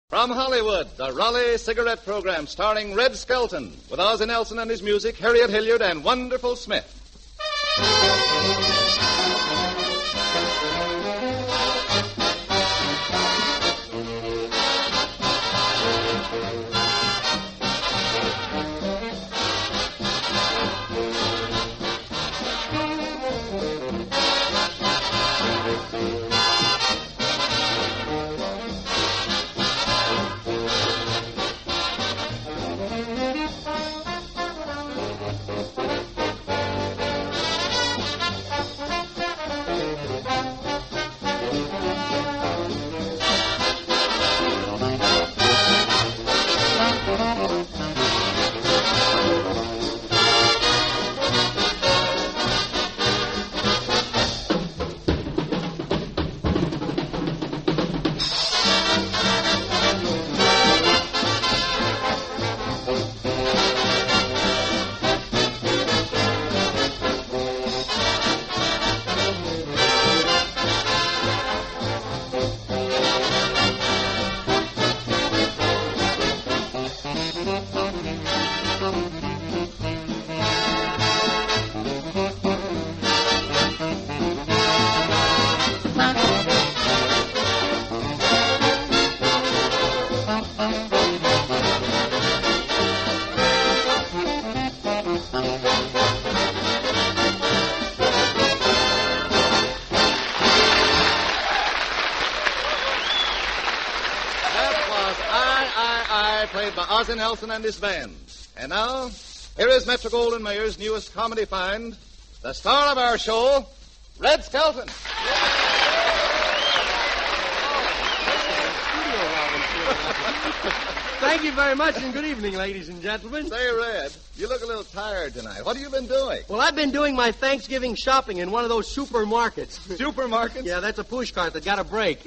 From Hollywood, the Raleigh Cigarette Program starring Red Skelton with Ozzie Nelson and his music, Harriet Hilliard and Wonderful Smith. Played by Ozzie Nelson and his band. And now, here is Metro-Goldwyn-Mayer's newest comedy find, the star of our show, Red Skelton. Thank you very much, and good evening, ladies and gentlemen. Say, Red, you look a little tired tonight. What have you been doing? Well, I've been doing my Thanksgiving shopping in one of those supermarkets. Supermarkets? Yeah, that's a push cart that got a break.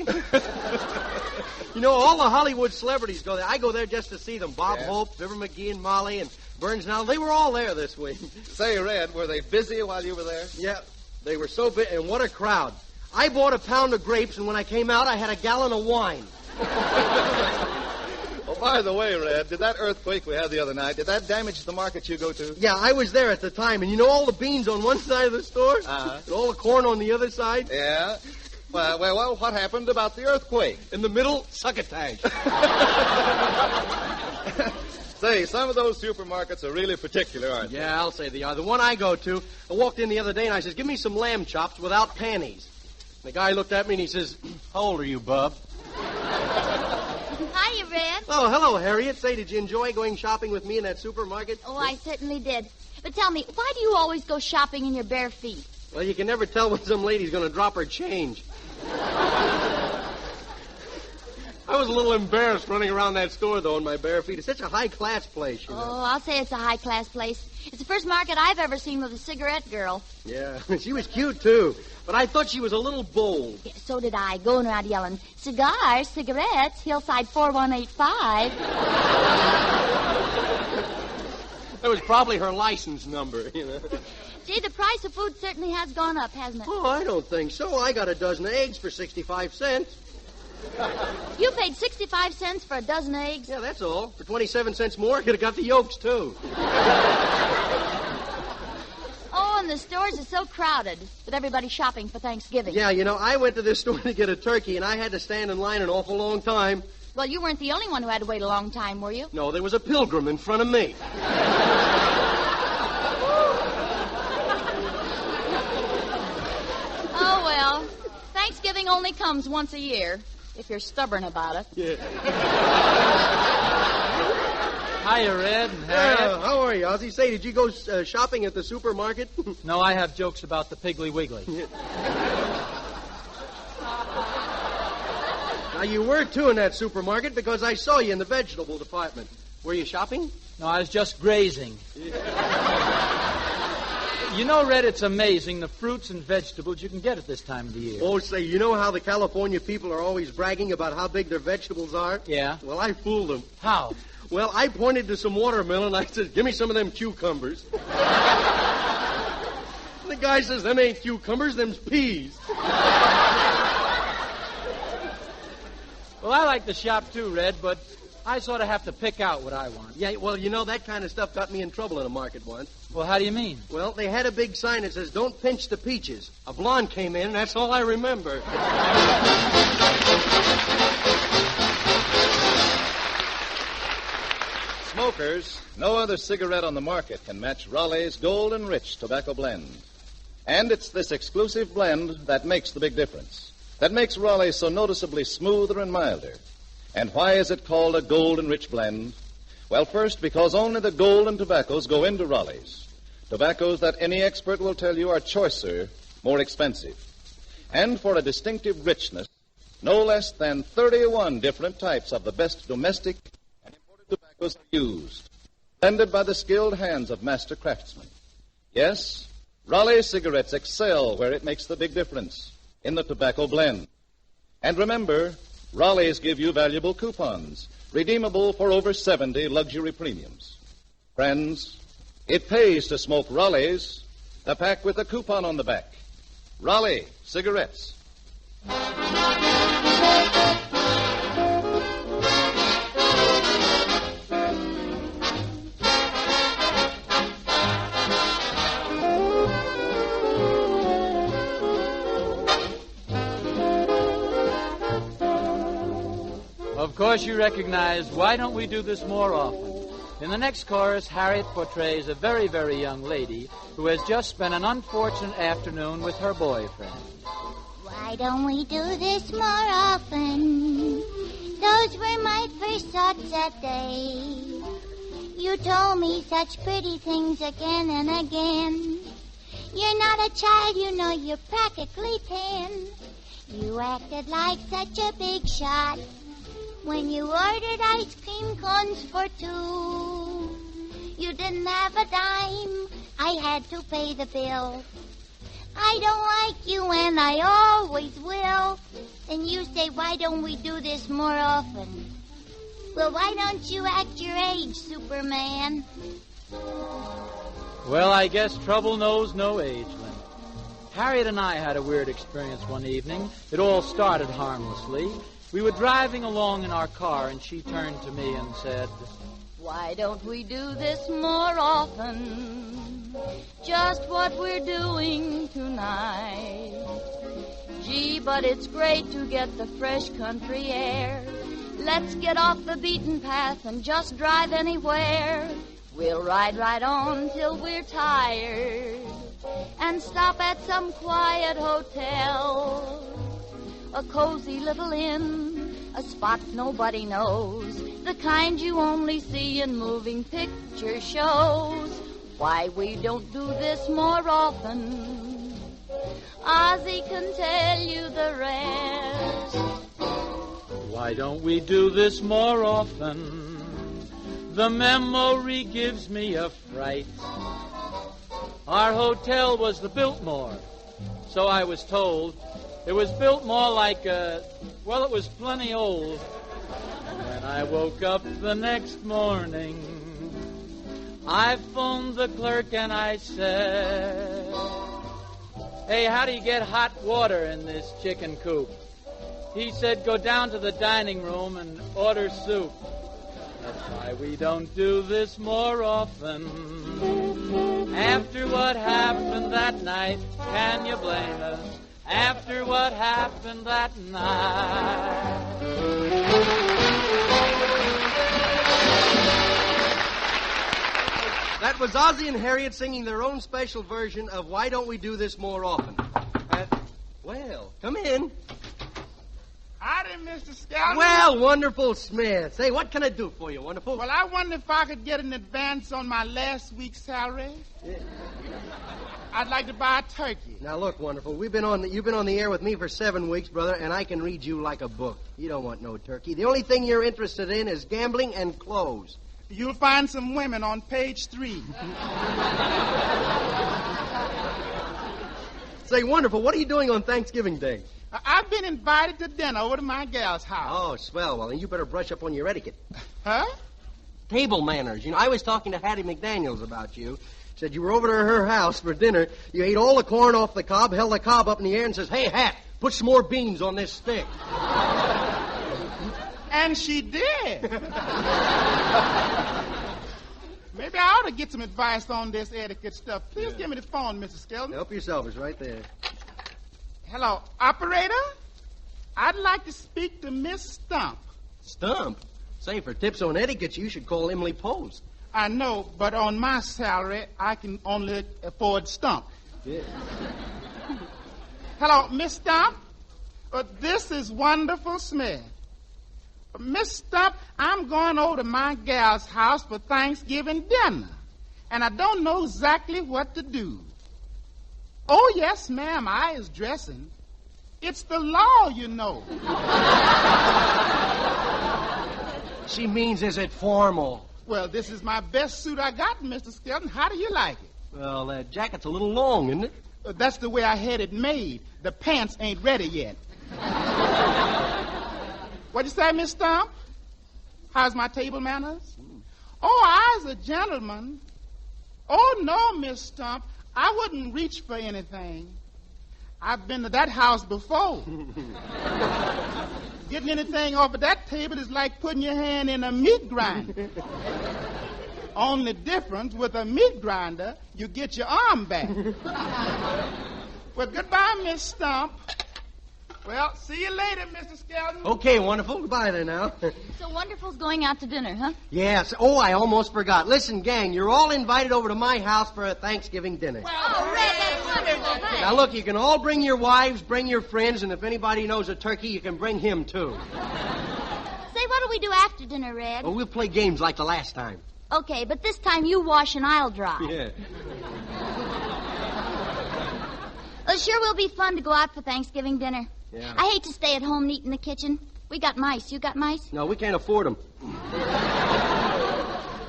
You know, all the Hollywood celebrities go there. I go there just to see them. Bob Hope, Fibber McGee and Molly, and Burns Now. They were all there this week. Say, Red, were they busy while you were there? Yeah, they were so big, and what a crowd. I bought a pound of grapes, and when I came out, I had a gallon of wine. Oh, by the way, Red, did that earthquake we had the other night, did that damage the market you go to? Yeah, I was there at the time, and you know all the beans on one side of the store? Uh-huh. And all the corn on the other side? Yeah. Well, what happened about the earthquake? In the middle, succotash. Say, some of those supermarkets are really particular, aren't they? Yeah, I'll say they are. The one I go to, I walked in the other day and I says, give me some lamb chops without panties. And the guy looked at me and he says, how old are you, bub? Hiya, Red. Oh, hello, Harriet. Say, did you enjoy going shopping with me in that supermarket? Oh, I certainly did. But tell me, why do you always go shopping in your bare feet? Well, you can never tell when some lady's going to drop her change. I was a little embarrassed running around that store, though, in my bare feet. It's such a high-class place, you know. Oh, I'll say it's a high-class place. It's the first market I've ever seen with a cigarette girl. Yeah, she was cute, too. But I thought she was a little bold. Yeah, so did I, going around yelling, cigars, cigarettes, Hillside 4185. That was probably her license number, you know. Gee, the price of food certainly has gone up, hasn't it? Oh, I don't think so. I got a dozen eggs for 65 cents. You paid 65 cents for a dozen eggs? Yeah, that's all. For 27 cents more, I could have got the yolks, too. Oh, and the stores are so crowded with everybody shopping for Thanksgiving. Yeah, you know, I went to this store to get a turkey, and I had to stand in line an awful long time. Well, you weren't the only one who had to wait a long time, were you? No, there was a pilgrim in front of me. Oh, well, Thanksgiving only comes once a year, if you're stubborn about it. Yeah. Hiya, Red and Harriet. How are you, Ozzie? Say, did you go shopping at the supermarket? No, I have jokes about the Piggly Wiggly. Now, you were, too, in that supermarket because I saw you in the vegetable department. Were you shopping? No, I was just grazing. You know, Red, it's amazing the fruits and vegetables you can get at this time of the year. Oh, say, you know how the California people are always bragging about how big their vegetables are? Yeah? Well, I fooled them. How? Well, I pointed to some watermelon, and I said, give me some of them cucumbers. The guy says, them ain't cucumbers, them's peas. Well, I like the shop too, Red, but I sort of have to pick out what I want. Yeah, well, you know, that kind of stuff got me in trouble in a market once. Well, how do you mean? Well, they had a big sign that says, "Don't pinch the peaches." A blonde came in, and that's all I remember. Smokers, no other cigarette on the market can match Raleigh's Golden Rich tobacco blend. And it's this exclusive blend that makes the big difference, that makes Raleigh so noticeably smoother and milder. And why is it called a Golden Rich blend? Well, first, because only the golden tobaccos go into Raleigh's. Tobaccos that any expert will tell you are choicer, more expensive. And for a distinctive richness, no less than 31 different types of the best domestic and imported tobaccos are used, blended by the skilled hands of master craftsmen. Yes, Raleigh cigarettes excel where it makes the big difference, in the tobacco blend. And remember, Raleigh's give you valuable coupons, redeemable for over 70 luxury premiums. Friends, it pays to smoke Raleigh's, the pack with a coupon on the back. Raleigh cigarettes. Of course you recognize, why don't we do this more often? In the next chorus, Harriet portrays a very, very young lady who has just spent an unfortunate afternoon with her boyfriend. Why don't we do this more often? Those were my first thoughts that day. You told me such pretty things again and again. You're not a child, you know you're practically 10. You acted like such a big shot when you ordered ice cream cones for 2. You didn't have a dime, I had to pay the bill. I don't like you and I always will. And you say, why don't we do this more often? Well, why don't you act your age, Superman? Well, I guess trouble knows no age limit. Harriet and I had a weird experience one evening. It all started harmlessly. We were driving along in our car, and she turned to me and said, Why don't we do this more often? Just what we're doing tonight. Gee, but it's great to get the fresh country air. Let's get off the beaten path and just drive anywhere. We'll ride right on till we're tired and stop at some quiet hotel. A cozy little inn, a spot nobody knows, the kind you only see in moving picture shows. Why we don't do this more often, Ozzy can tell you the rest. Why don't we do this more often? The memory gives me a fright. Our hotel was the Biltmore, so I was told. It was built more like it was plenty old. When I woke up the next morning, I phoned the clerk and I said, Hey, how do you get hot water in this chicken coop? He said, go down to the dining room and order soup. That's why we don't do this more often. After what happened that night, can you blame us? After what happened that night. That was Ozzy and Harriet singing their own special version of Why Don't We Do This More Often. Well, come in. Howdy, Mr. Skelton. Well, Wonderful Smith. Say, what can I do for you, Wonderful? Well, I wonder if I could get an advance on my last week's salary. Yeah. I'd like to buy a turkey. Now, look, Wonderful, you've been on the air with me for 7 weeks, brother, and I can read you like a book. You don't want no turkey. The only thing you're interested in is gambling and clothes. You'll find some women on page 3. Say, Wonderful, what are you doing on Thanksgiving Day? I've been invited to dinner over to my gal's house. Oh, swell. Well, then you better brush up on your etiquette. Huh? Table manners. You know, I was talking to Hattie McDaniels about you. Said you were over to her house for dinner. You ate all the corn off the cob, held the cob up in the air, and says, Hey, Hat, put some more beans on this stick. And she did. Maybe I ought to get some advice on this etiquette stuff. Please give me the phone, Mr. Skelton. Help yourself. It's right there. Hello, operator? I'd like to speak to Miss Stump. Stump? Say, for tips on etiquette, you should call Emily Post. I know, but on my salary, I can only afford Stump. Yeah. Hello, Miss Stump? This is Wonderful Smith. Miss Stump, I'm going over to my gal's house for Thanksgiving dinner, and I don't know exactly what to do. Oh, yes, ma'am, I is dressing. It's the law, you know. She means, is it formal? Well, this is my best suit I got, Mr. Skelton. How do you like it? Well, that jacket's a little long, isn't it? That's the way I had it made. The pants ain't ready yet. What'd you say, Miss Stump? How's my table manners? Oh, I's a gentleman. Oh, no, Miss Stump. I wouldn't reach for anything. I've been to that house before. Getting anything off of that table is like putting your hand in a meat grinder. Only difference, with a meat grinder, you get your arm back. Well, goodbye, Miss Stump. Well, see you later, Mr. Skelton. Okay, Wonderful. Goodbye there now. So Wonderful's going out to dinner, huh? Yes. Oh, I almost forgot. Listen, gang, you're all invited over to my house for a Thanksgiving dinner. Oh, Red, that's wonderful. Thanks. Now, look, you can all bring your wives, bring your friends, and if anybody knows a turkey, you can bring him, too. Say, what do we do after dinner, Red? Well, we'll play games like the last time. Okay, but this time you wash and I'll dry. Yeah. Well, sure will be fun to go out for Thanksgiving dinner. Yeah. I hate to stay at home and eat in the kitchen. We got mice. You got mice? No, we can't afford them.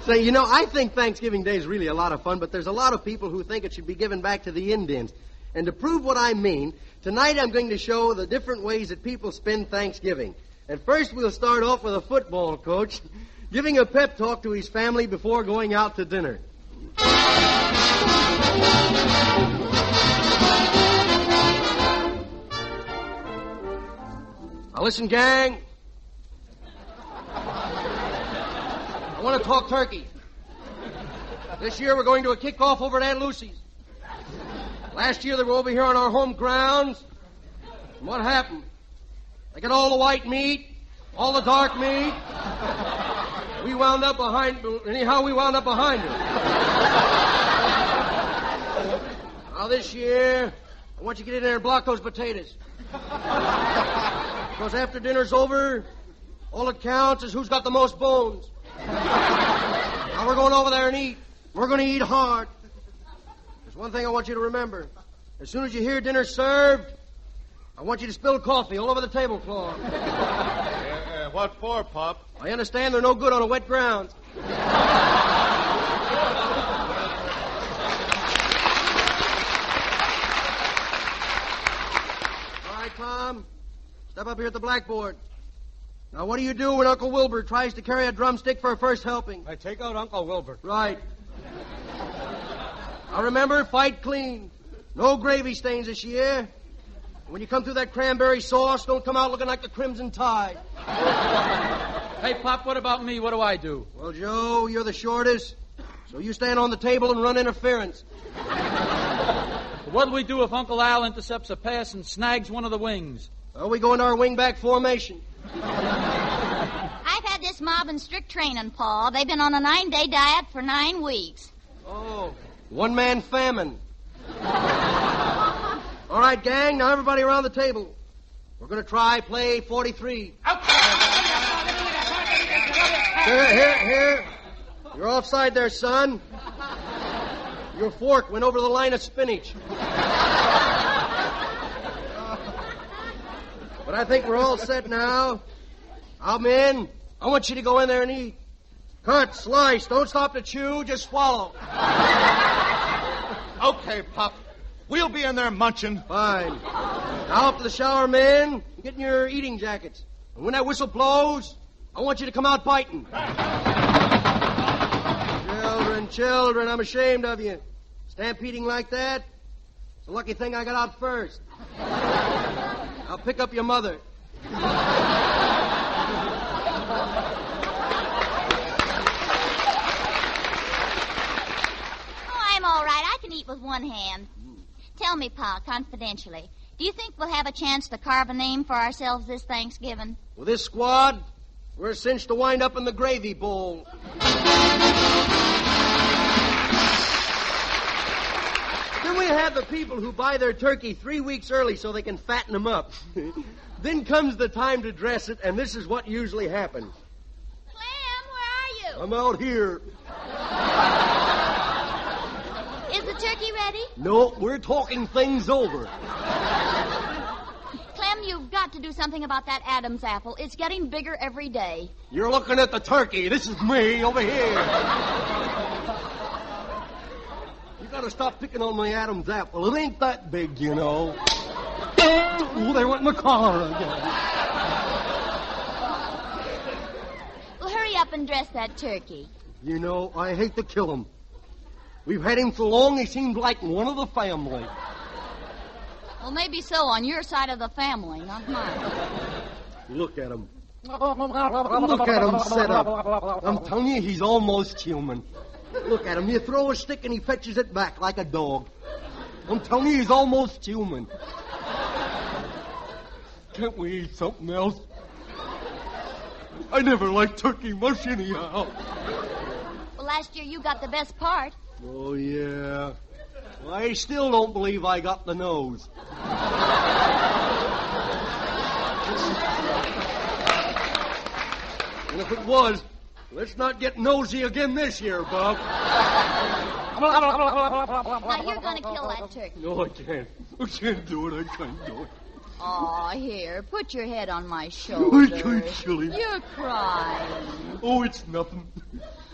Say, you know, I think Thanksgiving Day is really a lot of fun, but there's a lot of people who think it should be given back to the Indians. And to prove what I mean, tonight I'm going to show the different ways that people spend Thanksgiving. And first we'll start off with a football coach giving a pep talk to his family before going out to dinner. Now listen, gang. I want to talk turkey. This year we're going to a kickoff over at Aunt Lucy's. Last year they were over here on our home grounds. And what happened? They got all the white meat, all the dark meat. We wound up behind her. Now this year, I want you to get in there and block those potatoes. Because after dinner's over, all it counts is who's got the most bones. Now we're going over there and eat. We're going to eat hard. There's one thing I want you to remember. As soon as you hear dinner served, I want you to spill coffee all over the tablecloth. What for, Pop? I understand they're no good on a wet ground. All right, Tom. Step up here at the blackboard. Now, what do you do when Uncle Wilbur tries to carry a drumstick for a first helping? I take out Uncle Wilbur. Right. Now, remember, fight clean. No gravy stains this year. When you come through that cranberry sauce, don't come out looking like the Crimson Tide. Hey, Pop, what about me? What do I do? Well, Joe, you're the shortest, so you stand on the table and run interference. What do we do if Uncle Al intercepts a pass and snags one of the wings? Well, we go into our wingback formation. I've had this mob in strict training, Paul. They've been on a 9-day diet for 9 weeks. Oh, one-man famine. All right, gang, now everybody around the table. We're going to try play 43. Here. You're offside there, son. Your fork went over the line of spinach. But I think we're all set now. I'm in. I want you to go in there and eat. Cut, slice. Don't stop to chew. Just swallow. Okay, Pop. We'll be in there munching. Fine. Now up to the shower, men. Get in your eating jackets. And when that whistle blows, I want you to come out biting. Children, I'm ashamed of you. Stampeding like that. It's a lucky thing I got out first. I'll pick up your mother. I'm all right. I can eat with one hand. Tell me, Pa, confidentially, do you think we'll have a chance to carve a name for ourselves this Thanksgiving? With this squad, we're cinched to wind up in the gravy bowl. Then we have the people who buy their turkey 3 weeks early so they can fatten them up. Then comes the time to dress it, and this is what usually happens. Clem, where are you? I'm out here. Is the turkey ready? No, we're talking things over. Clem, you've got to do something about that Adam's apple. It's getting bigger every day. You're looking at the turkey. This is me over here. You gotta stop picking on my Adam's apple. It ain't that big, you know. Oh, they went in the car again. Well, hurry up and dress that turkey. You know, I hate to kill him. We've had him so long, he seems like one of the family. Well, maybe so on your side of the family, not mine. Look at him. Look at him set up. I'm telling you, he's almost human. Look at him. You throw a stick and he fetches it back like a dog. I'm telling you, he's almost human. Can't we eat something else? I never liked turkey much anyhow. Well, last year you got the best part. Oh, yeah. Well, I still don't believe I got the nose. And if it was, let's not get nosy again this year, Bob. Now, you're going to kill that turkey. No, I can't. I can't do it. I can't do it. Oh, here, put your head on my shoulder. I can't kill him. You're crying. Oh, it's nothing.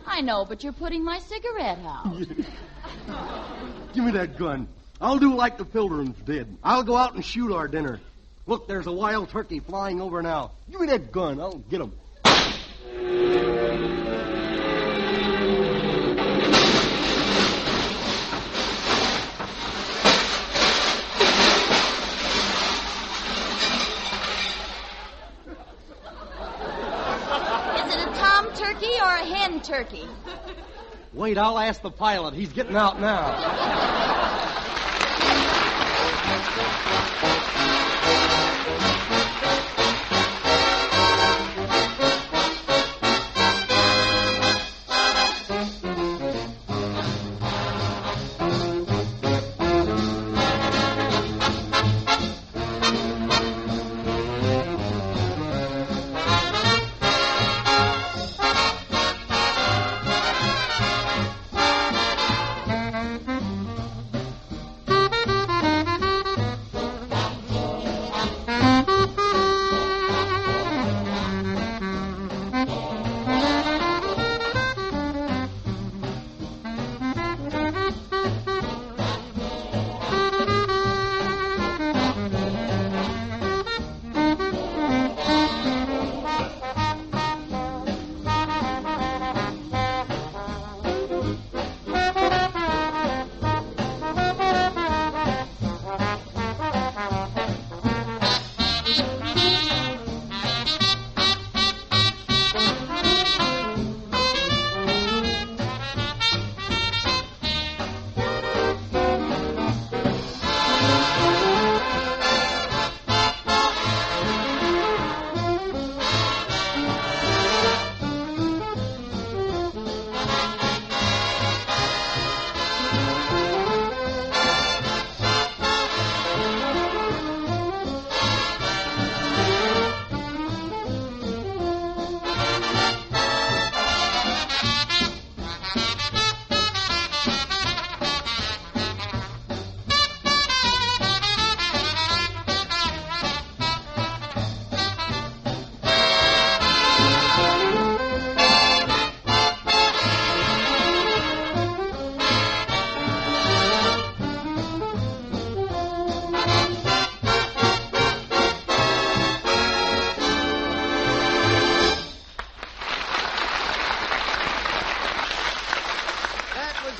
I know, but you're putting my cigarette out. Give me that gun. I'll do like the Pilgrims did. I'll go out and shoot our dinner. Look, there's a wild turkey flying over now. Give me that gun. I'll get him. Is it a tom turkey or a hen turkey? Wait, I'll ask the pilot. He's getting out now.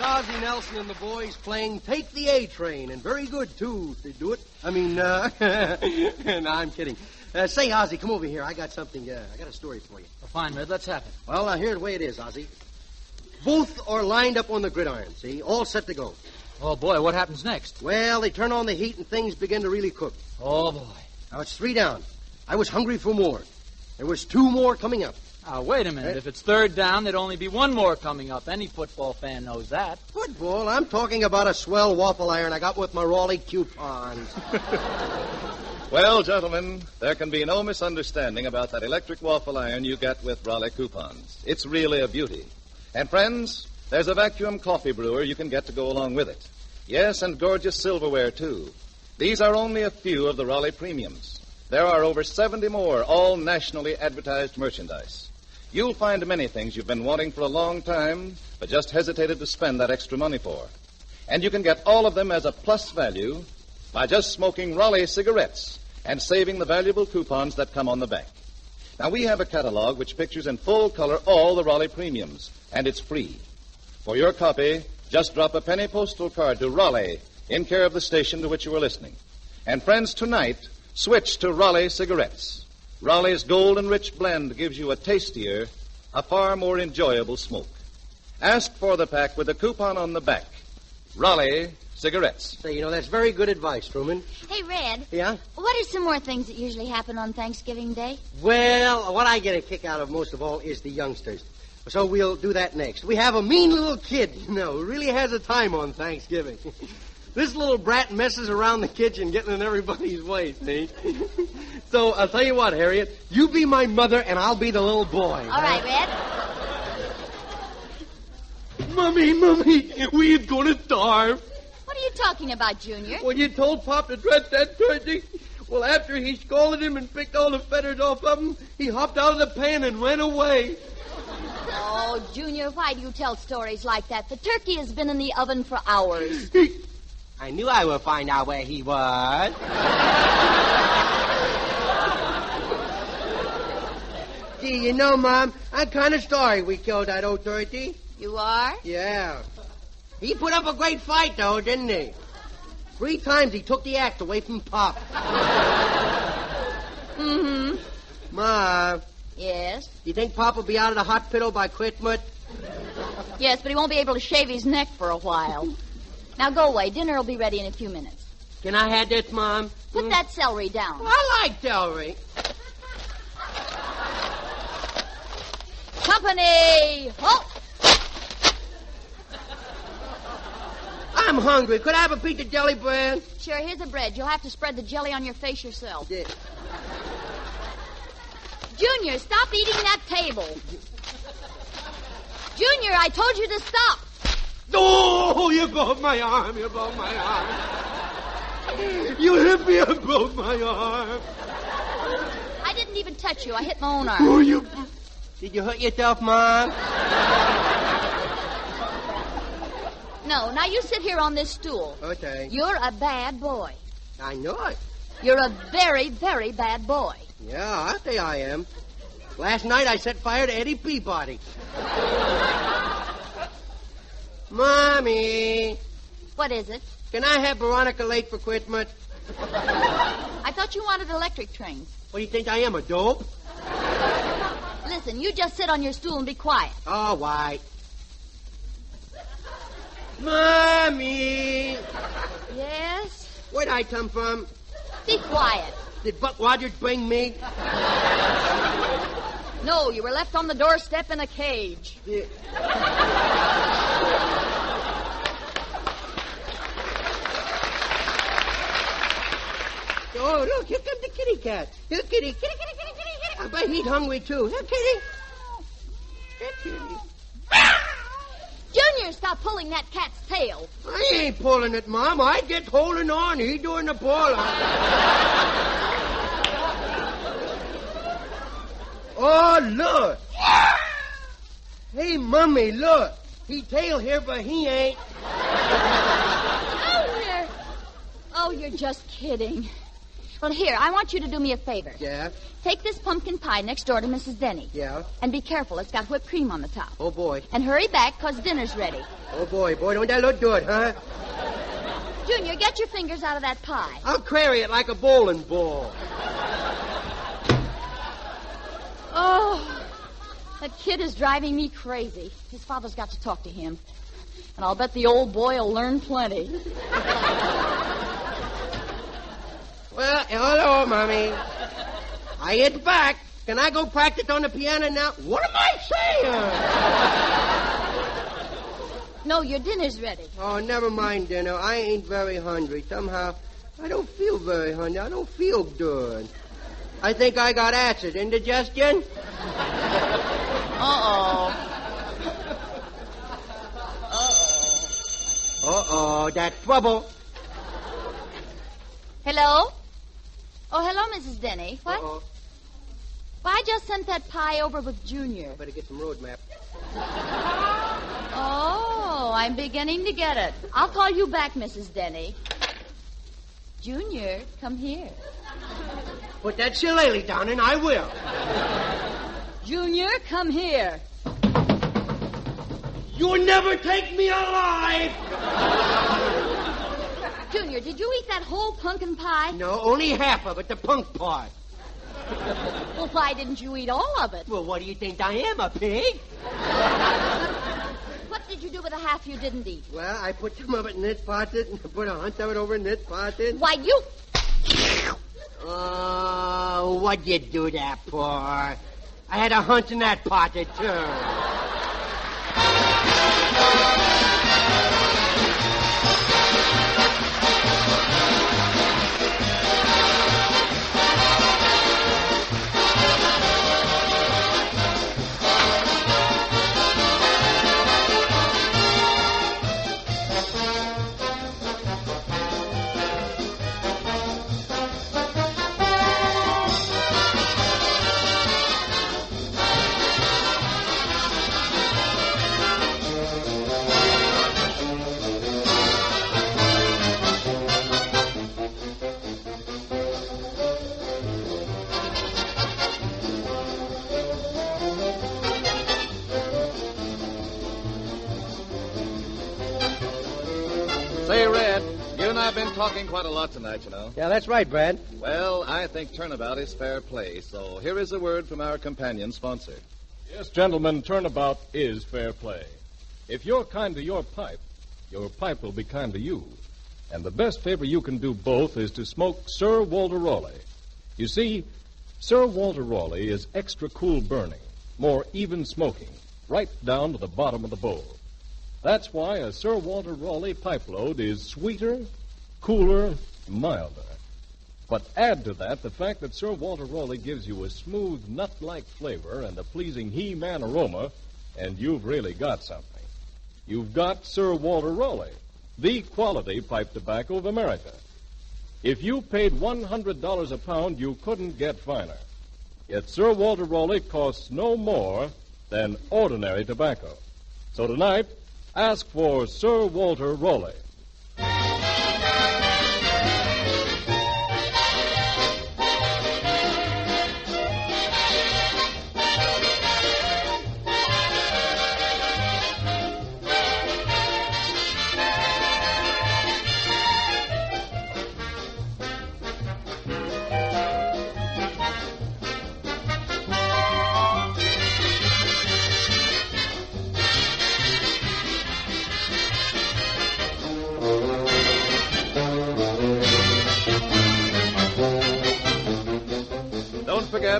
Ozzie Nelson and the boys playing Take the A Train, and very good, too, if they do it. I mean, no, I'm kidding. Say, Ozzy, come over here. I got something, I got a story for you. Fine, Red, let's have it. Well, now, here's the way it is, Ozzy. Both are lined up on the gridiron, see? All set to go. Oh, boy, what happens next? Well, they turn on the heat and things begin to really cook. Oh, boy. Now, it's 3 down. I was hungry for more. There was 2 more coming up. Now, wait a minute. If it's 3rd down, there'd only be 1 more coming up. Any football fan knows that. Football? I'm talking about a swell waffle iron I got with my Raleigh coupons. Well, gentlemen, there can be no misunderstanding about that electric waffle iron you get with Raleigh coupons. It's really a beauty. And, friends, there's a vacuum coffee brewer you can get to go along with it. Yes, and gorgeous silverware, too. These are only a few of the Raleigh premiums. There are over 70 more, all nationally advertised merchandise. You'll find many things you've been wanting for a long time, but just hesitated to spend that extra money for. And you can get all of them as a plus value by just smoking Raleigh cigarettes and saving the valuable coupons that come on the back. Now, we have a catalog which pictures in full color all the Raleigh premiums, and it's free. For your copy, just drop a penny postal card to Raleigh in care of the station to which you are listening. And, friends, tonight, switch to Raleigh cigarettes. Raleigh's Gold and Rich blend gives you a tastier, a far more enjoyable smoke. Ask for the pack with a coupon on the back. Raleigh cigarettes. Say, that's very good advice, Truman. Hey, Red. Yeah? What are some more things that usually happen on Thanksgiving Day? Well, what I get a kick out of most of all is the youngsters. So we'll do that next. We have a mean little kid, who really has a time on Thanksgiving. This little brat messes around the kitchen getting in everybody's way, see? So I'll tell you what, Harriet. You be my mother and I'll be the little boy. All right, Red. Mummy, we ain't gonna starve. What are you talking about, Junior? Well, you told Pop to dress that turkey. Well, after he scalded him and picked all the feathers off of him, he hopped out of the pan and went away. Oh, Junior, why do you tell stories like that? The turkey has been in the oven for hours. I knew I would find out where he was. Gee, Mom, I'm kind of sorry we killed that old turkey. You are? Yeah. He put up a great fight, though, didn't he? 3 times he took the axe away from Pop. Mm-hmm. Ma. Yes? You think Pop will be out of the hospital by Christmas? Yes, but he won't be able to shave his neck for a while. Now go away. Dinner will be ready in a few minutes. Can I have this, Mom? Put that celery down. I like celery. Company! Halt! I'm hungry. Could I have a piece of jelly bread? Sure, here's the bread. You'll have to spread the jelly on your face yourself. Yeah. Junior, stop eating that table. Junior, I told you to stop. Oh, you broke my arm. You broke my arm. You hit me and broke my arm. I didn't even touch you. I hit my own arm. Oh, Did you hurt yourself, Mom? No, now you sit here on this stool. Okay. You're a bad boy. I know it. You're a very, very bad boy. Yeah, I say I am. Last night I set fire to Eddie Peabody. Mommy. What is it? Can I have Veronica Lake for Christmas? I thought you wanted electric trains. What do you think I am, a dope? Listen, you just sit on your stool and be quiet. All right. Mommy. Yes? Where'd I come from? Be quiet. Did Buck Rogers bring me? No, you were left on the doorstep in a cage. Oh, look, here comes the kitty cat. Here, kitty. Kitty. I bet he's hungry, too. Here, kitty. Here, kitty. Junior, stop pulling that cat's tail. I ain't pulling it, Mom. I just holding on. He doing the pulling. Oh, look. Hey, Mummy, look. He tail here, but he ain't. Oh, you're just kidding. Well, here, I want you to do me a favor. Yeah? Take this pumpkin pie next door to Mrs. Denny. Yeah? And be careful. It's got whipped cream on the top. Oh, boy. And hurry back, 'cause dinner's ready. Oh, boy, don't that look good, huh? Junior, get your fingers out of that pie. I'll carry it like a bowling ball. kid is driving me crazy. His father's got to talk to him. And I'll bet the old boy will learn plenty. Well, hello, Mommy. I hit back. Can I go practice on the piano now? What am I saying? No, your dinner's ready. Oh, never mind dinner. I ain't very hungry. Somehow, I don't feel very hungry. I don't feel good. I think I got acid. Indigestion? Uh-oh. Uh-oh, that's trouble. Hello? Oh, hello, Mrs. Denny. What? Uh-oh. Well, I just sent that pie over with Junior. Better get some road map. Oh, I'm beginning to get it. I'll call you back, Mrs. Denny. Junior, come here. Put that shillelagh down and I will. Junior, come here. You'll never take me alive. Junior, did you eat that whole pumpkin pie? No, only half of it, the punk part. Well, why didn't you eat all of it? Well, what do you think I am, a pig? What did you do with the half you didn't eat? Well, I put some of it in this pocket and put a hunch of it over in this pocket. Why, you... Oh, what'd you do that for? I had a hunch in that pocket, too. Say, Red, you and I have been talking quite a lot tonight, you know. Yeah, that's right, Brad. Well, I think turnabout is fair play, so here is a word from our companion sponsor. Yes, gentlemen, turnabout is fair play. If you're kind to your pipe will be kind to you. And the best favor you can do both is to smoke Sir Walter Raleigh. You see, Sir Walter Raleigh is extra cool burning, more even smoking, right down to the bottom of the bowl. That's why a Sir Walter Raleigh pipe load is sweeter, cooler, milder. But add to that the fact that Sir Walter Raleigh gives you a smooth, nut-like flavor and a pleasing He-Man aroma, and you've really got something. You've got Sir Walter Raleigh, the quality pipe tobacco of America. If you paid $100 a pound, you couldn't get finer. Yet Sir Walter Raleigh costs no more than ordinary tobacco. So tonight, ask for Sir Walter Raleigh.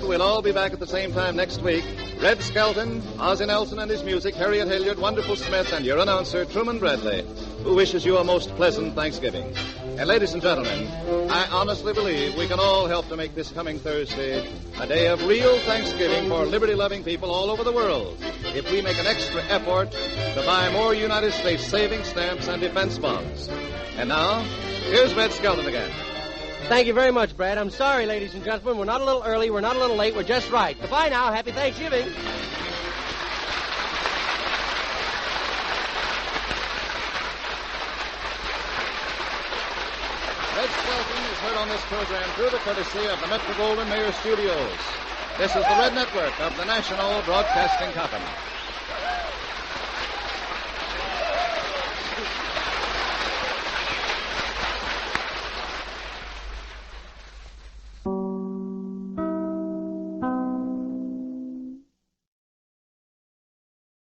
We'll all be back at the same time next week. Red Skelton, Ozzie Nelson and his music, Harriet Hilliard, Wonderful Smith, and your announcer, Truman Bradley, who wishes you a most pleasant Thanksgiving. And ladies and gentlemen, I honestly believe we can all help to make this coming Thursday a day of real Thanksgiving for liberty-loving people all over the world if we make an extra effort to buy more United States savings stamps and defense bonds. And now, here's Red Skelton again. Thank you very much, Brad. I'm sorry, ladies and gentlemen. We're not a little early. We're not a little late. We're just right. Goodbye now. Happy Thanksgiving. Red Skelton is heard on this program through the courtesy of the Metro-Goldwyn-Mayer Studios. This is the Red Network of the National Broadcasting Company.